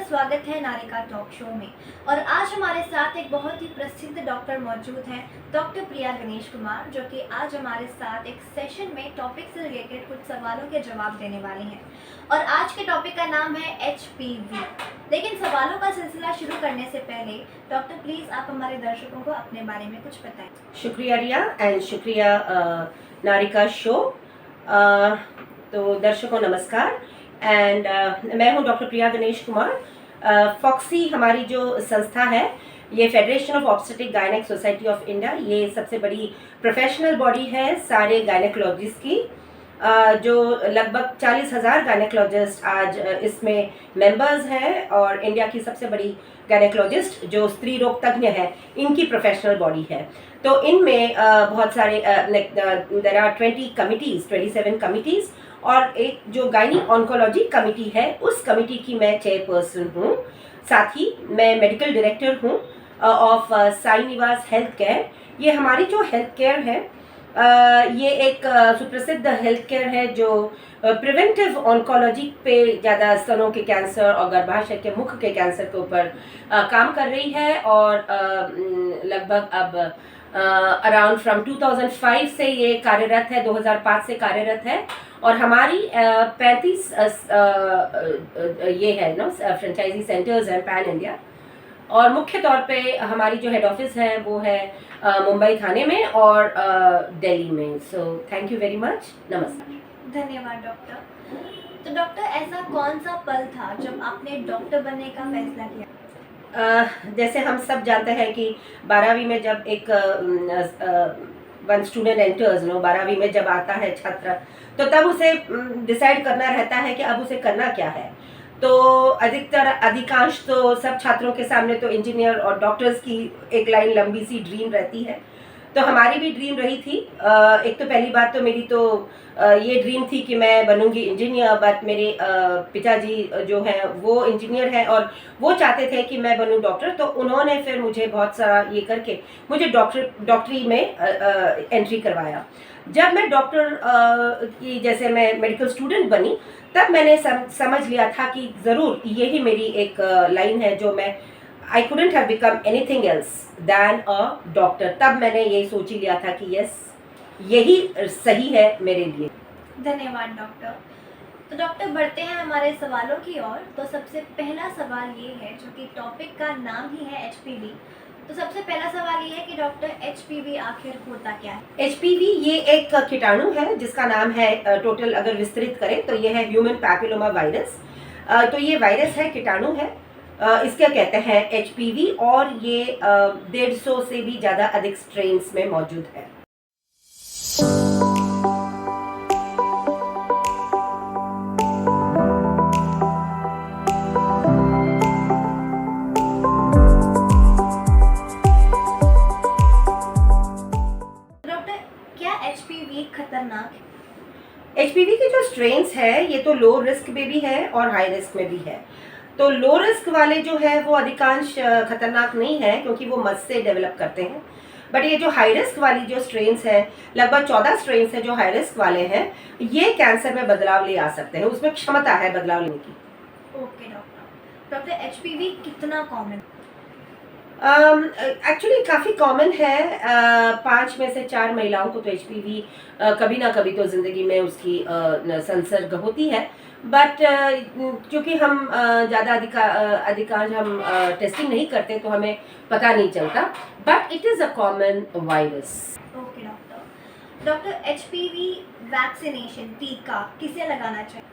स्वागत है नारिका talk show में। और आज हमारे साथ एक बहुत ही प्रसिद्ध डॉक्टर मौजूद हैं, डॉक्टर प्रिया गणेश कुमार, जो कि आज हमारे साथ एक सेशन में टॉपिक से रिलेटेड कुछ सवालों के जवाब देने वाले हैं। और आज के टॉपिक का नाम है HPV। लेकिन सवालों का सिलसिला शुरू करने से पहले डॉक्टर प्लीज़ आप हमारे दर्शकों को अपने बारे में कुछ बताएं। शुक्रिया रिया एंड शुक्रिया नारिका शो। तो दर्शकों नमस्कार एंड मैं हूं डॉक्टर प्रिया गणेश कुमार। फॉक्सी हमारी जो संस्था है, ये federation of obstetric gynaec society of India, ये सबसे बड़ी प्रोफेशनल बॉडी है सारे गायनेकोलॉजिस्ट की। जो लगभग 40,000 गायनेकोलॉजिस्ट आज इसमें मेंबर्स हैं और इंडिया की सबसे बड़ी गायनेकोलॉजिस्ट जो स्त्री रोग तज्ञ है, इनकी प्रोफेशनल बॉडी है। तो इनमें बहुत सारे देयर आर 27 कमिटीज़ और एक जो गायनी ऑन्कोलॉजी कमिटी है, उस कमिटी की मैं चेयरपर्सन हूँ। साथ ही मैं मेडिकल डायरेक्टर हूँ ऑफ साई निवास हेल्थ केयर। ये हमारी जो हेल्थ केयर है, ये एक सुप्रसिद्ध हेल्थ केयर है जो प्रिवेंटिव ऑन्कोलॉजी पे ज़्यादा स्तनों के कैंसर और गर्भाशय के मुख के कैंसर के ऊपर काम कर रही है। और लगभग अब अराउंड फ्रॉम 2005 से ये कार्यरत है, 2005 से कार्यरत है। और हमारी 35 ये है ना फ्रेंचाइजी सेंटर्स हैं पैन इंडिया। और मुख्य तौर पे हमारी जो हेड ऑफिस है वो है मुंबई थाने में और दिल्ली में। So thank you very much, नमस्कार। धन्यवाद डॉक्टर। तो डॉक्टर, ऐसा कौन सा पल था जब आपने डॉक्टर बनने का फैसला किया? जैसे हम सब जानते हैं कि 12वीं में जब एक वन स्टूडेंट एंटर्स 12वीं में जब आता है छात्र, तो तब उसे डिसाइड करना रहता है कि अब उसे करना क्या है। तो अधिकांश तो सब छात्रों के सामने तो इंजीनियर और डॉक्टर्स की एक लाइन लंबी सी ड्रीम रहती है। तो हमारी भी ड्रीम रही थी। एक तो पहली बात तो मेरी तो ये ड्रीम थी कि मैं बनूंगी इंजीनियर, बट मेरे पिताजी जो हैं वो इंजीनियर हैं और वो चाहते थे कि मैं बनूं डॉक्टर। तो उन्होंने फिर मुझे बहुत सारा ये करके मुझे डॉक्टरी में एंट्री करवाया। जब मैं डॉक्टर की जैसे मैं मेडिकल स्टूडेंट बनी, तब मैंने समझ लिया था कि ज़रूर यही मेरी एक लाइन है जो मैं I couldn't have become anything else than a doctor। तब मैंने यही सोच ही लिया था कि यस, यही सही है मेरे लिए। धन्यवाद डॉक्टर। तो डॉक्टर, बढ़ते हैं हमारे सवालों की ओर। तो सबसे पहला सवाल ये है, जो कि टॉपिक का नाम ही है HPV। तो सबसे पहला सवाल ये है कि डॉक्टर HPV आखिर होता क्या है? HPV ये एक कीटाणु है जिसका नाम है, टोटल अगर विस्तृत करें तो ये है ह्यूमन पैपिलोमा वायरस। तो ये वायरस है, कीटाणु है, इसके कहते हैं HPV। और ये 150 से भी ज़्यादा अधिक स्ट्रेन्स में मौजूद है। डॉक्टर, क्या HPV खतरनाक है? HPV के जो स्ट्रेन्स है, ये तो लो रिस्क में भी है और हाई रिस्क में भी है। तो लो रिस्क वाले जो है वो अधिकांश खतरनाक नहीं है क्योंकि वो मस से डेवलप करते हैं। बट ये जो हाई रिस्क वाली जो स्ट्रेन्स हैं, लगभग 14 स्ट्रेन्स हैं जो हाई रिस्क वाले हैं, ये कैंसर में बदलाव ले आ सकते हैं, उसमें क्षमता है बदलाव लेने की। Okay doctor. डॉक्टर, HPV कितना कॉमन? एक्चुअली काफ़ी कॉमन है। 5 में से 4 महिलाओं को तो HPV कभी ना कभी तो ज़िंदगी में उसकी संसर्ग होती है। बट क्योंकि हम ज़्यादा अधिकांश हम टेस्टिंग नहीं करते तो हमें पता नहीं चलता। But it is a common virus. Okay doctor. Doctor, HPV vaccination, टीका किसे लगाना चाहिए?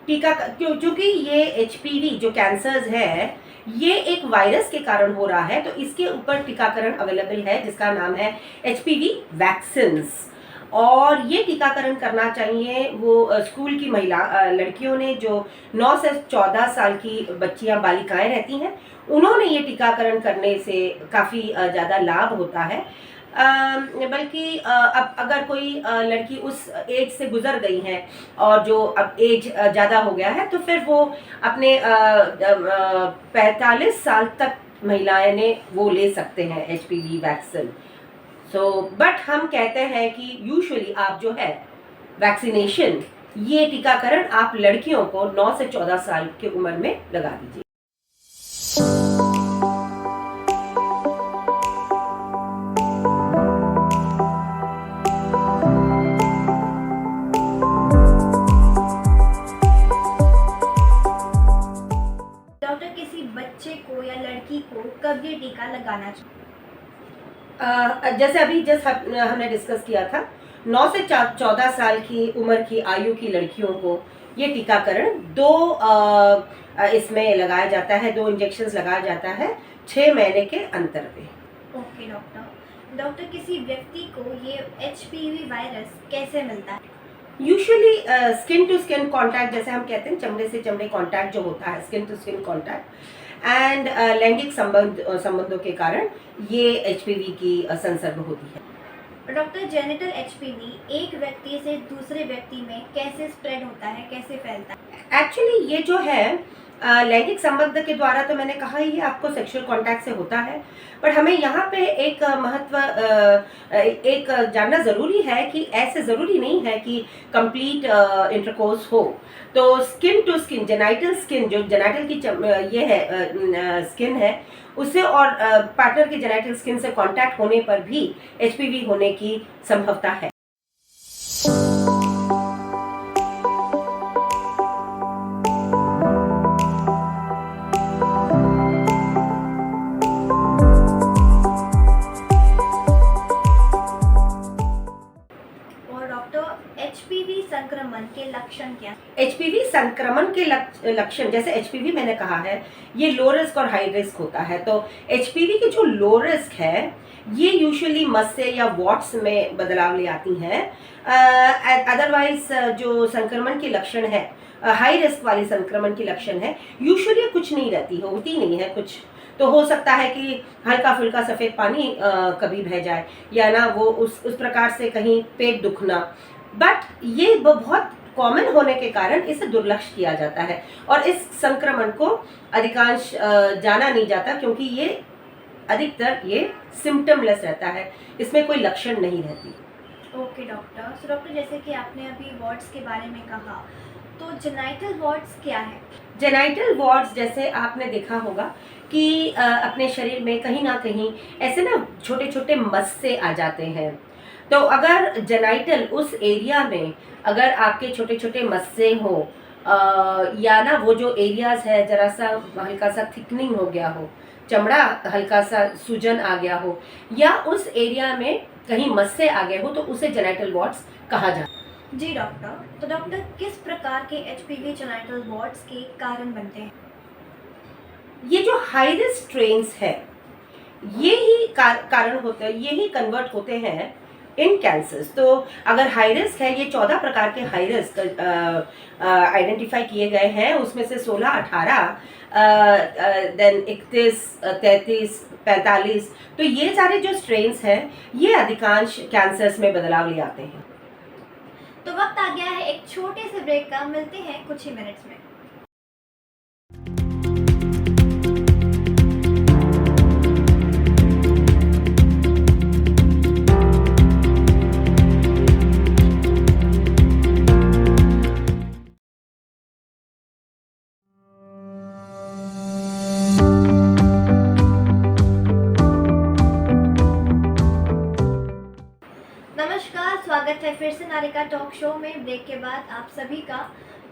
टीका क्योंकि ये HPV जो कैंसर्स है, ये एक वायरस के कारण हो रहा है, तो इसके ऊपर टीकाकरण अवेलेबल है जिसका नाम है HPV वैक्सीन्स। और ये टीकाकरण करना चाहिए वो स्कूल की महिला लड़कियों ने, जो 9 से 14 साल की बच्चियां बालिकाएं रहती हैं, उन्होंने ये टीकाकरण करने से काफ़ी ज़्यादा लाभ होता है। बल्कि अब अगर कोई लड़की उस एज से गुजर गई है और जो अब एज ज़्यादा हो गया है, तो फिर वो अपने 45 साल तक महिलाएं ने वो ले सकते हैं HPV वैक्सीन। बट हम कहते हैं कि यूजुअली आप जो है वैक्सीनेशन, ये टीकाकरण आप लड़कियों को 9 से 14 साल की उम्र में लगा दीजिए। ये टीका लगाना चाहिए? जैसे अभी हमने डिस्कस किया था, 9 से 14 साल की उम्र की आयु की लड़कियों को ये टीकाकरण इसमें लगाया जाता है, 2 इंजेक्शंस लगाया जाता है 6 महीने के अंतर पे। Okay doctor. डॉक्टर, किसी व्यक्ति को ये एचपीवी वायरस कैसे मिलता है? Usually skin to skin contact, जैसे हम कहते हैं चमड़े से चमड़े कांटेक्ट जो होता है, skin to skin contact, and लैंगिक संबंधों के कारण ये एचपीवी की संसर्ग होती है। डॉक्टर, जेनिटल एचपीवी एक व्यक्ति से दूसरे व्यक्ति में कैसे स्प्रेड होता है, कैसे फैलता है? एक्चुअली ये जो है लैंगिक संबंध के द्वारा, तो मैंने कहा ही आपको सेक्सुअल कांटेक्ट से होता है, बट हमें यहाँ पे एक एक जानना ज़रूरी है कि ऐसे ज़रूरी नहीं है कि कंप्लीट इंटरकोर्स हो। तो skin to skin, genital skin, जो जेनाइटल की ये है स्किन है, उससे और पार्टनर के जेनाइटल स्किन से कांटेक्ट होने पर भी एचपीवी होने की संभवता है। एचपीवी संक्रमण के लक्षण क्या? एचपीवी संक्रमण के लक्षण, जैसे एचपीवी मैंने कहा है ये लो रिस्क और हाई रिस्क होता है। तो एचपीवी की जो लो रिस्क है ये यूजुअली मस्से या वॉट्स में बदलाव ले आती हैं। अदरवाइज जो संक्रमण के लक्षण है, हाई रिस्क वाली संक्रमण के लक्षण है, यूजुअली कुछ नहीं होती नहीं है कुछ। तो हो सकता है कि हल्का फुल्का सफ़ेद पानी कभी बह जाए, या ना वो उस प्रकार से कहीं पेट दुखना, बट ये बहुत कॉमन होने के कारण इसे दुर्लक्ष्य किया जाता है और इस संक्रमण को अधिकांश जाना नहीं जाता, क्योंकि ये अधिकतर ये सिम्टमलेस रहता है, इसमें कोई लक्षण नहीं रहती। Okay doctor. सो डॉक्टर, जैसे कि आपने अभी वार्ड्स के बारे में कहा, तो जेनाइटल वार्ड्स क्या है? जेनाइटल वार्ड्स, जैसे आपने देखा होगा कि अपने शरीर में कहीं ना कहीं ऐसे ना छोटे छोटे मस्से आ जाते हैं। तो अगर जेनाइटल उस एरिया में अगर आपके छोटे छोटे मस्से हो, या ना वो जो एरियाज है जरा सा हल्का सा थिकनिंग हो गया हो, चमड़ा हल्का सा सूजन आ गया हो, या उस एरिया में कहीं मस्से आ गए हो, तो उसे जेनाइटल वार्ड्स कहा जाता है। जी डॉक्टर। तो डॉक्टर, किस प्रकार के एचपीवी जेनाइटल वार्ड्स के कारण बनते हैं? ये जो हाई रिस्क स्ट्रेन्स है ये ही कारण होते हैं, ये ही कन्वर्ट होते हैं इन कैंसर्स। तो अगर हाई रिस्क है, ये 14 प्रकार के हाई रिस्क आइडेंटिफाई किए गए हैं, उसमें से 16, 18, देन 31, 33, 45, तो ये सारे जो स्ट्रेन्स हैं ये अधिकांश कैंसर्स में बदलाव ले आते हैं। तो वक्त आ गया है एक छोटे से ब्रेक का, मिलते हैं कुछ ही मिनट्स में। स्वागत है फिर से नारिका टॉक शो में ब्रेक के बाद आप सभी का।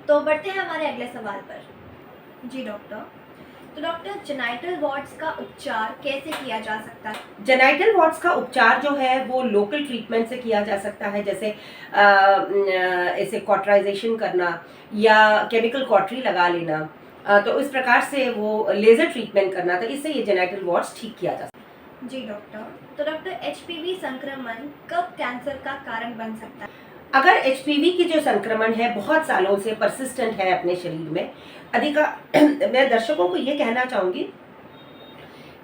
तो बढ़ते हैं हमारे अगले सवाल पर। जी डॉक्टर। तो डॉक्टर, जेनाइटल वार्ड्स का उपचार कैसे किया जा सकता है? जेनाइटल वार्ड्स का उपचार जो है वो लोकल ट्रीटमेंट से किया जा सकता है, जैसे इसे कॉटराइजेशन करना या केमिकल कॉटरी लगा लेना, तो इस प्रकार से वो लेजर ट्रीटमेंट करना, तो इससे ये जेनाइटल वार्ड्स ठीक किया जा सकता है। जी डॉक्टर। तो डॉक्टर, एचपीवी संक्रमण कब कैंसर का कारण बन सकता है? अगर एचपीवी की जो संक्रमण है बहुत सालों से परसिस्टेंट है अपने शरीर में, मैं दर्शकों को ये कहना चाहूँगी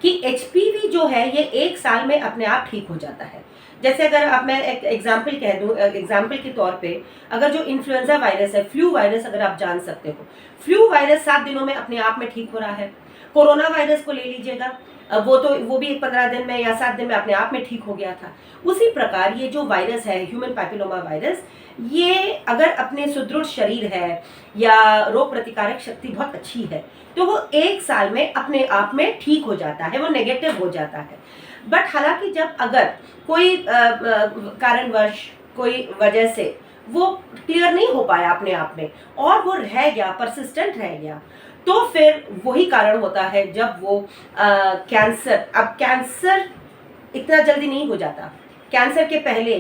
कि एचपीवी जो है ये 1 साल में अपने आप ठीक हो जाता है। जैसे अगर अब मैं एक एग्जाम्पल कह दूँ, एग्जाम्पल के तौर पे अगर जो इन्फ्लुएंजा वायरस है, फ्लू वायरस, अगर आप जान सकते हो, फ्लू वायरस 7 दिनों में अपने आप में ठीक हो रहा है। कोरोना वायरस को ले लीजिएगा, वो भी 15 दिन में या 7 दिन में अपने आप में ठीक हो गया था। उसी प्रकार ये जो वायरस है, ह्यूमन पैपिलोमा वायरस, ये अगर अपने सुदृढ़ शरीर है या रोग प्रतिकारक शक्ति बहुत अच्छी है, तो वो 1 साल में अपने आप में ठीक हो जाता है, वो नेगेटिव हो जाता है। बट हालांकि जब अगर कोई कारणवश, कोई वजह से वो क्लियर नहीं हो पाया अपने आप में और वो रह गया, परसिस्टेंट रह गया, तो फिर वही कारण होता है जब वो कैंसर, अब कैंसर इतना जल्दी नहीं हो जाता, कैंसर के पहले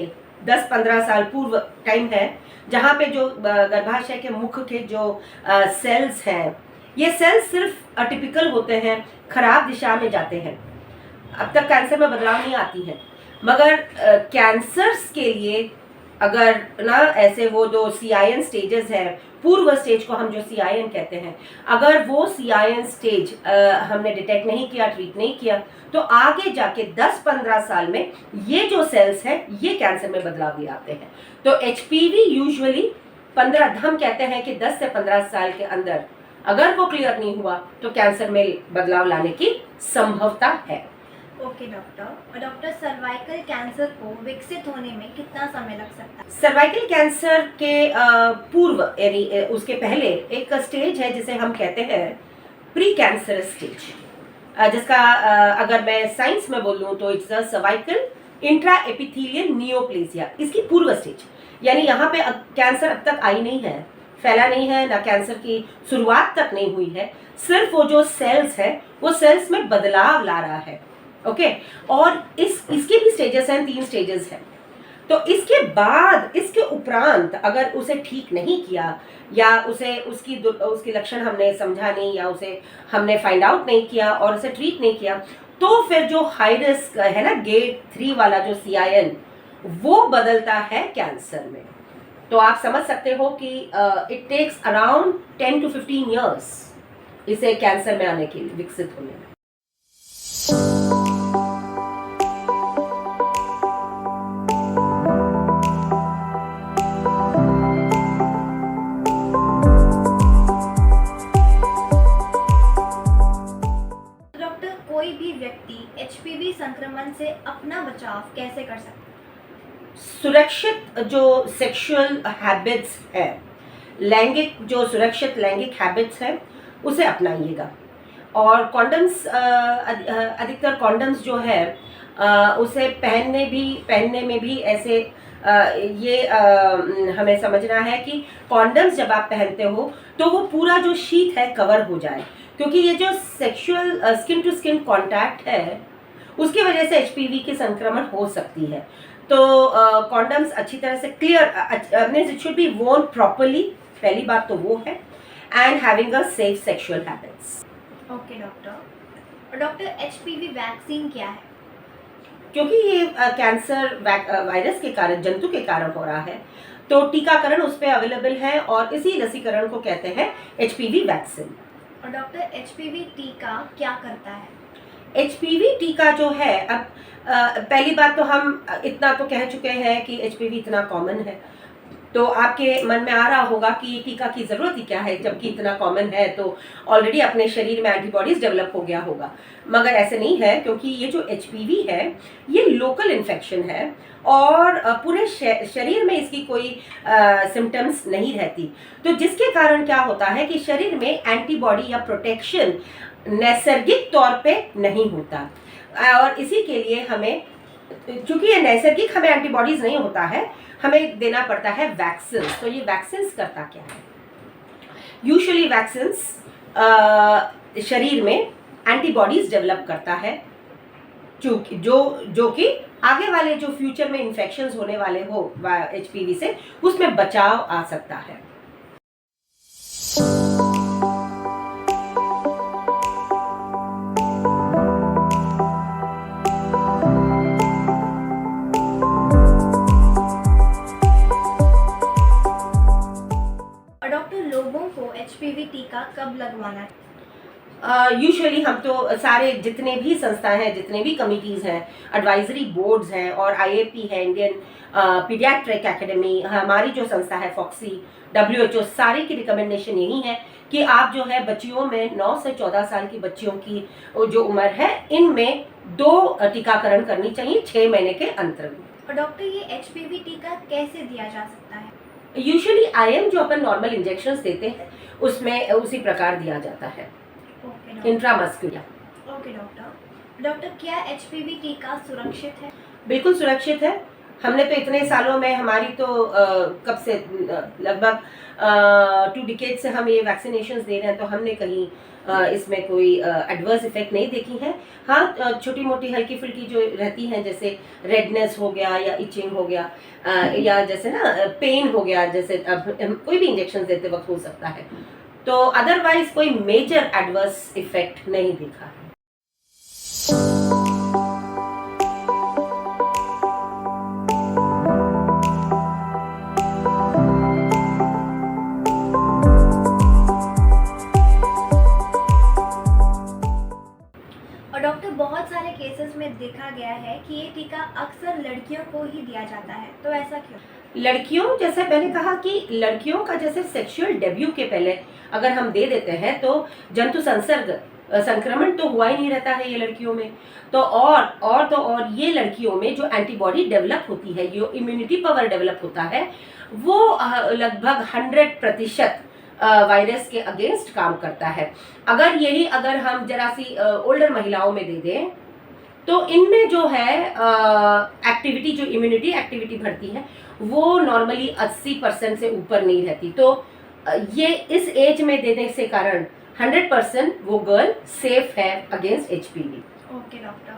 10-15 साल पूर्व टाइम है जहाँ पे जो गर्भाशय के मुख के जो सेल्स हैं, ये सेल्स सिर्फ अटिपिकल होते हैं, खराब दिशा में जाते हैं, अब तक कैंसर में बदलाव नहीं आती है। मगर कैंसर्स के लिए अगर ना ऐसे वो जो CIN स्टेजेस है, पूर्व स्टेज को हम जो CIN कहते हैं, अगर वो CIN स्टेज हमने डिटेक्ट नहीं किया, ट्रीट नहीं किया, तो आगे जाके 10-15 साल में ये जो सेल्स हैं ये कैंसर में बदलाव ले आते हैं। तो HPV यूजुअली 15, हम कहते हैं कि 10 से 15 साल के अंदर अगर वो क्लियर नहीं हुआ तो कैंसर में बदलाव लाने की संभवता है। ओके डॉक्टर, और डॉक्टर सर्वाइकल कैंसर को विकसित होने में कितना समय लग सकता है? सर्वाइकल कैंसर के पूर्व यानी उसके पहले एक स्टेज है जिसे हम कहते हैं प्री कैंसर स्टेज, जिसका अगर मैं साइंस में बोलूं तो it's a cervical intra epithelial neoplasia, इसकी पूर्व स्टेज, यानी यहाँ पे कैंसर अब तक आई नहीं है, फैला नहीं है, ना कैंसर की शुरुआत तक नहीं हुई है, सिर्फ वो जो सेल्स है वो सेल्स में बदलाव ला रहा है। ओके, और इसके भी स्टेजेस हैं, 3 स्टेजेस हैं। तो इसके बाद, इसके उपरांत अगर उसे ठीक नहीं किया या उसे उसकी लक्षण हमने समझा नहीं या उसे हमने फाइंड आउट नहीं किया और उसे ट्रीट नहीं किया, तो फिर जो हाई रिस्क है ना, गेट 3 वाला जो CIN, वो बदलता है कैंसर में। तो आप समझ सकते हो कि it takes around 10 to 15 years इसे कैंसर में आने के लिए, विकसित होने में। डॉक्टर, कोई भी व्यक्ति HPV संक्रमण से अपना बचाव कैसे कर सकता है? सुरक्षित जो सेक्सुअल हैबिट्स है, लैंगिक जो सुरक्षित लैंगिक हैबिट्स हैं, उसे अपनाइएगा। और कॉन्डम्स, अधिकतर कॉन्डम्स जो है उसे पहनने में भी ऐसे हमें समझना है कि कॉन्डम्स जब आप पहनते हो तो वो पूरा जो शीट है कवर हो जाए, क्योंकि ये जो sexual skin to skin contact है उसकी वजह से HPV की संक्रमण हो सकती है। तो कॉन्डम्स अच्छी तरह से clear, it should be worn properly, पहली बात तो वो है, and having a safe sexual habits. Okay doctor, और डॉक्टर HPV वैक्सीन क्या है? क्योंकि ये कैंसर वायरस के कारण, जंतु के कारण हो रहा है, तो टीकाकरण उस पर अवेलेबल है और इसी रसीकरण को कहते हैं HPV वैक्सीन। और डॉक्टर HPV टीका क्या करता है? HPV टीका जो है, अब पहली बात तो हम इतना तो कह चुके हैं कि HPV इतना कॉमन है, तो आपके मन में आ रहा होगा कि टीका की ज़रूरत ही क्या है, जबकि इतना कॉमन है तो ऑलरेडी अपने शरीर में एंटीबॉडीज़ डेवलप हो गया होगा। मगर ऐसे नहीं है, क्योंकि ये जो HPV है ये लोकल इन्फेक्शन है और पूरे शरीर में इसकी कोई सिम्टम्स नहीं रहती, तो जिसके कारण क्या होता है कि शरीर में एंटीबॉडी या प्रोटेक्शन नैसर्गिक तौर पे नहीं होता, और इसी के लिए हमें, चूंकि ये नैसर्गिक हमें एंटीबॉडीज नहीं होता है, हमें देना पड़ता है वैक्सीन। तो ये वैक्सीन करता क्या है? यूजुअली वैक्सीन शरीर में एंटीबॉडीज डेवलप करता है, जो कि आगे वाले जो फ्यूचर में इन्फेक्शंस होने वाले हो HPV से, उसमें बचाव आ सकता है। HPV टीका कब लगवाना है? यूजुअली हम तो सारे जितने भी संस्थाएं हैं, जितने भी कमिटीज़ हैं, एडवाइजरी बोर्ड्स हैं और IAP है, इंडियन पीडियाट्रिक एकेडमी, हमारी जो संस्था है फॉक्सी, WHO, सारे की रिकमेंडेशन यही है कि आप जो है बच्चियों में 9 से 14 साल की बच्चियों की जो उम्र है, इनमें 2 टीकाकरण करनी चाहिए 6 महीने के अंतर में। और डॉक्टर, ये HPV टीका कैसे दिया जा सकता है? यूजुअली IM जो अपन नॉर्मल इंजेक्शंस देते हैं उसमें उसी प्रकार दिया जाता है, इंट्रामस्कुलर। ओके डॉक्टर, क्या HPV टीका सुरक्षित है? बिल्कुल सुरक्षित है। हमने तो इतने सालों में हमारी तो कब से लगभग 2 डिकेड से हम ये वैक्सीनेशन दे रहे हैं, तो हमने कहीं इसमें कोई एडवर्स इफेक्ट नहीं देखी है। हाँ, छोटी मोटी हल्की फुल्की जो रहती हैं, जैसे रेडनेस हो गया या इचिंग हो गया, या जैसे ना पेन हो गया, जैसे अब कोई भी इंजेक्शन देते वक्त हो सकता है, तो अदरवाइज कोई मेजर एडवर्स इफेक्ट नहीं दिखा है। और डॉक्टर, बहुत सारे केसेस में देखा गया है कि ये टीका अक्सर लड़कियों को ही दिया जाता है, तो ऐसा क्यों? लड़कियों, जैसे मैंने कहा कि लड़कियों का जैसे सेक्सुअल डेब्यू के पहले अगर हम दे देते हैं तो जंतु संक्रमण तो हुआ ही नहीं रहता है ये लड़कियों में। तो और ये लड़कियों में जो एंटीबॉडी डेवलप होती है, जो इम्यूनिटी पावर डेवलप होता है, वो लगभग 100% वायरस के अगेंस्ट काम करता है। अगर हम जरा सी ओल्डर महिलाओं में दे दें तो इनमें जो है एक्टिविटी, जो इम्यूनिटी एक्टिविटी बढ़ती है, वो नॉर्मली 80% से ऊपर नहीं रहती। तो ये इस एज में देने से कारण 100% वो गर्ल सेफ है अगेंस्ट एचपीवी। ओके डॉक्टर,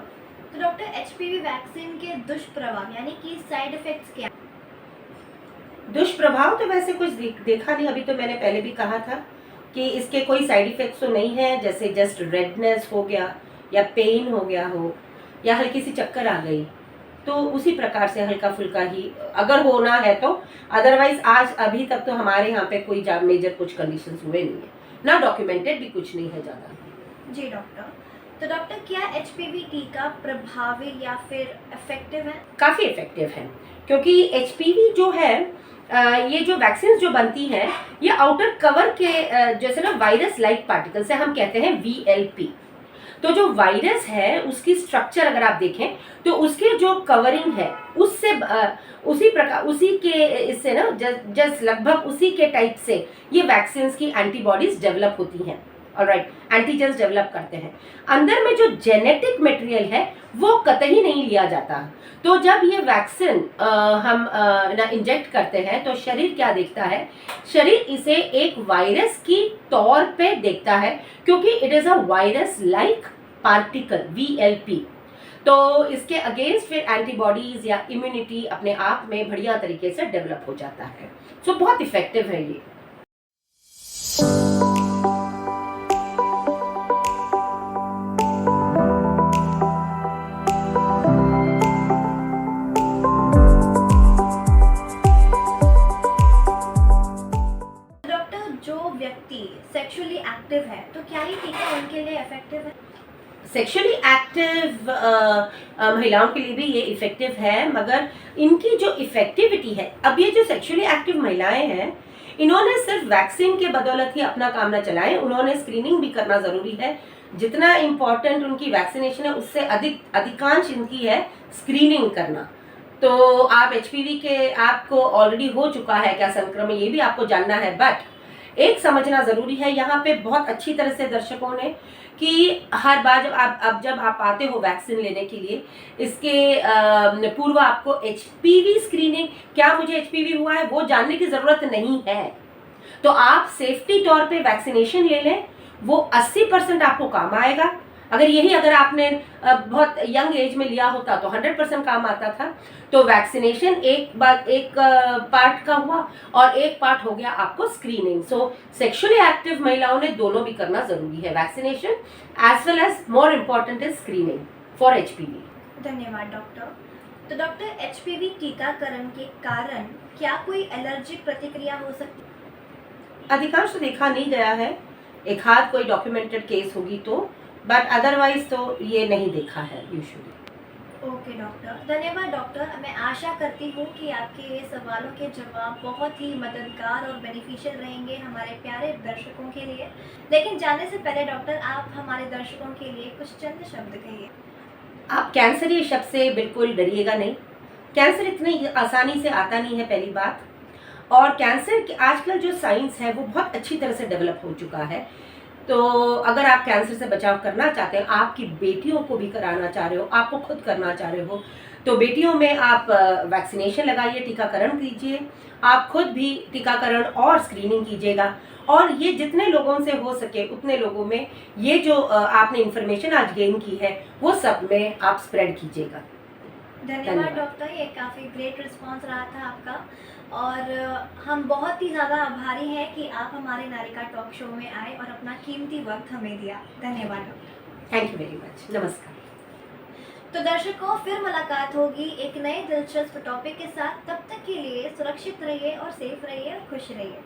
तो डॉक्टर एचपीवी वैक्सीन के दुष्प्रभाव यानी कि साइड इफेक्ट्स क्या? दुष्प्रभाव तो वैसे कुछ देखा नहीं। अभी तो मैंने पहले भी कहा था कि इसके कोई साइड इफेक्ट्स तो नहीं है, जैसे जस्ट रेडनेस हो गया या पेन हो गया हो या हल्की सी चक्कर आ गई, तो उसी प्रकार से हल्का फुल्का ही अगर होना है तो। अदरवाइज आज अभी तक तो हमारे यहाँ पे कोई मेजर कुछ कंडीशंस हुए नहीं है, ना डॉक्यूमेंटेड भी कुछ नहीं है ज़्यादा। जी डॉक्टर, तो डॉक्टर क्या एचपीवी टीका प्रभावी या फिर इफेक्टिव है? काफ़ी इफेक्टिव है, क्योंकि एचपीवी जो है ये जो वैक्सीन जो बनती हैं, ये आउटर कवर के जैसे ना वायरस लाइक पार्टिकल से हम कहते हैं वीएलपी। तो जो वायरस है उसकी स्ट्रक्चर अगर आप देखें तो उसके जो कवरिंग है उससे उसी प्रकार, उसी के इससे ना जस्ट लगभग उसी के टाइप से ये वैक्सीन्स की एंटीबॉडीज डेवलप होती हैं। ऑलराइट, एंटीजेंस डेवलप करते हैं। अंदर में जो जेनेटिक मटेरियल है वो कतई नहीं लिया जाता। तो जब ये वैक्सीन हम ना इंजेक्ट करते हैं तो शरीर क्या देखता है? शरीर इसे एक वायरस की तौर पे देखता है, क्योंकि it is a virus like particle VLP. तो इसके अगेंस्ट फिर एंटीबॉडीज या इम्यूनिटी अपने आप में बढ़िया तरीके से डेवलप हो जाता है। सो बहुत इफेक्टिव है ये। सेक्सुअली एक्टिव है तो क्या ये टीका उनके लिए इफेक्टिव है? सेक्सुअली एक्टिव महिलाओं के लिए भी ये इफेक्टिव है, मगर इनकी जो इफेक्टिविटी है, अब ये जो सेक्सुअली एक्टिव महिलाएं हैं, इन्होंने सिर्फ वैक्सीन के बदौलत ही अपना काम न चलाएं, उन्होंने स्क्रीनिंग भी करना ज़रूरी है। जितना इम्पोर्टेंट उनकी वैक्सीनेशन है उससे अधिकांश इनकी है स्क्रीनिंग करना। तो आप एचपीवी के आपको ऑलरेडी हो चुका है क्या संक्रमण, ये भी आपको जानना है, बट एक समझना ज़रूरी है यहाँ पे बहुत अच्छी तरह से दर्शकों ने कि हर बार जब आप आते हो वैक्सीन लेने के लिए, इसके पूर्व आपको एचपीवी स्क्रीनिंग, क्या मुझे एचपीवी हुआ है, वो जानने की ज़रूरत नहीं है। तो आप सेफ्टी तौर पे वैक्सीनेशन ले लें, वो 80% आपको काम आएगा। अगर आपने बहुत यंग एज में लिया होता तो 100% काम आता था। तो वैक्सीनेशन एक पार्ट का हुआ और एक पार्ट हो गया आपको स्क्रीनिंग। सो सेक्सुअली एक्टिव महिलाओं ने दोनों भी करना जरूरी है, vaccination as well as more important is screening for HPV. धन्यवाद डॉक्टर। तो डॉक्टर, एचपीवी टीकाकरण के कारण क्या कोई एलर्जिक प्रतिक्रिया हो सकती है? अधिकांश तो देखा नहीं गया है, एक हाथ कोई डॉक्यूमेंटेड केस होगी तो, बट अदरवाइज तो ये नहीं देखा है यूजुअली। ओके डॉक्टर, धन्यवाद डॉक्टर। मैं आशा करती हूँ कि आपके ये सवालों के जवाब बहुत ही मददगार और बेनिफिशियल रहेंगे हमारे प्यारे दर्शकों के लिए। लेकिन जाने से पहले डॉक्टर, आप हमारे दर्शकों के लिए कुछ चंद शब्द कहिए। आप कैंसर ये शब्द से बिल्कुल डरिएगा नहीं। कैंसर इतनी आसानी से आता नहीं है, पहली बात। और कैंसर की आजकल जो साइंस है वो बहुत अच्छी तरह से डेवलप हो चुका है। तो अगर आप कैंसर से बचाव करना चाहते हैं, आपकी बेटियों को भी कराना चाह रहे हो, आपको खुद करना चाह रहे हो, तो बेटियों में आप वैक्सीनेशन लगाइए, टीकाकरण कीजिए, आप खुद भी टीकाकरण और स्क्रीनिंग कीजिएगा। और ये जितने लोगों से हो सके उतने लोगों में ये जो आपने इन्फॉर्मेशन आज गेन की है वो सब में आप स्प्रेड कीजिएगा। धन्यवाद डॉक्टर, ये काफ़ी ग्रेट रिस्पांस रहा था आपका। और हम बहुत ही ज़्यादा आभारी हैं कि आप हमारे नारिका टॉक शो में आए और अपना कीमती वक्त हमें दिया। धन्यवाद doctor. Thank you very much. नमस्कार। तो दर्शकों, फिर मुलाकात होगी एक नए दिलचस्प टॉपिक के साथ। तब तक के लिए सुरक्षित रहिए और सेफ रहिए और खुश रहिए।